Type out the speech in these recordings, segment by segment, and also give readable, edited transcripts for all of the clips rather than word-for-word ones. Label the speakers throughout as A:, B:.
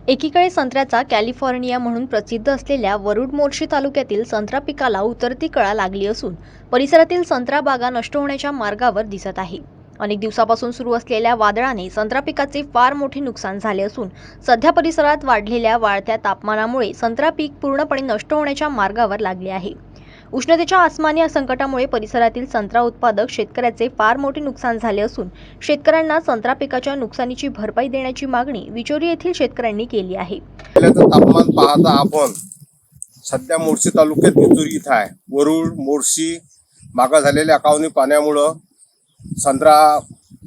A: एकीकडे संत्र्याचा कॅलिफोर्निया म्हणून प्रसिद्ध असलेल्या वरुड मोर्शी तालुक्यातील संत्रा पिकाला उतरती कळा लागली असून परिसरातील संत्रा बागा नष्ट होण्याच्या मार्गावर दिसत आहे। अनेक दिवसापासून सुरू असलेल्या वादळाने संत्रा पिकाचे फार मोठे नुकसान झाले असून सध्या परिसरात वाढलेल्या वाढत्या तापमानामुळे संत्रा पीक पूर्णपणे नष्ट होण्याच्या मार्गावर लागले आहे। उष्णतेच्या आसमानी संकटामुळे परिसरातील संत्रा उत्पादक शेतकऱ्याचे फार मोठे नुकसान झाले असून शेतकऱ्यांना संत्रा पिकाच्या नुकसानीची भरपाई देण्याची मागणी विचोरी येथील शेतकऱ्यांनी केली आहे।
B: तापमान पाहता आपण सध्या मोर्शी तालुक्यात बितूर इथं आहे। वरुड मोर्शी बागा झालेल्या अकावनी पाण्यामुळे संत्रा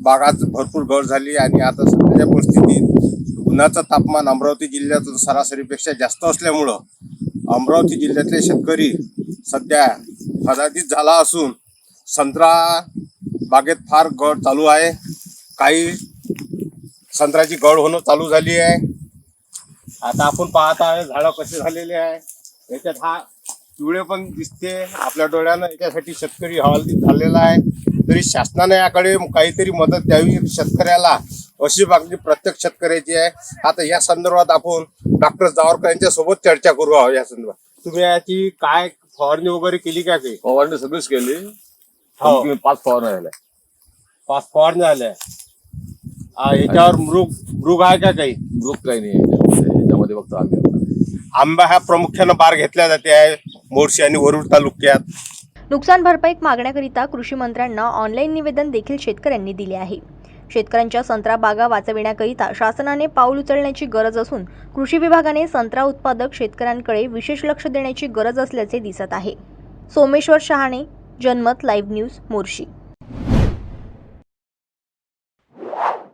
B: बागात भरपूर घट झाली आणि आता सध्याच्या परिस्थितीत उन्हाचं तापमान अमरावती जिल्ह्यात सरासरीपेक्षा जास्त असल्यामुळे अमरावती जिल्ह्यातले शेतकरी सध्या हदादीत झाला असून संत्रा बागेत फार घट चालू आहे। काही संत्र्याची घड होणं चालू झाली आहे। आता आपण पाहत आहे झाडं कसे झालेले आहे। याच्यात हा पिवळे पण दिसते आपल्या डोळ्यानं। याच्यासाठी शेतकरी हवालदिल झालेला आहे। तरी शासनाने याकडे काहीतरी मदत द्यावी शेतकऱ्याला, अशी मागणी प्रत्येक शेतकऱ्याची आहे। आता या संदर्भात आपण डॉक्टर जावरकर यांच्या सोबत चर्चा करू आहोत। या संदर्भात तुम्ही याची काय फवारणी वगैरे केली का? काही
C: फवारणी सगळीच केली। 5 फवारण्या झाल्या।
B: 5 फवारण्या झाल्या। याच्यावर मृग आहे का? काही
C: मृग काही नाही याच्यामध्ये फक्त
B: आंबा हा प्रामुख्याने बार घेतला जाते आहे मोर्शी आणि वरुड तालुक्यात।
A: नुकसान भरपाई मागण्याकरिता कृषी मंत्र्यांना ऑनलाईन निवेदन देखील शेतकऱ्यांनी दिले आहे। शेतकऱ्यांच्या संत्रा बागा वाचविण्याकरिता शासनाने पाऊल उचलण्याची गरज असून कृषी विभागाने संत्रा उत्पादक शेतकऱ्यांकडे विशेष लक्ष देण्याची गरज असल्याचे दिसत आहे। सोमेश्वर शहाणे, जनमत लाईव्ह न्यूज, मोर्शी।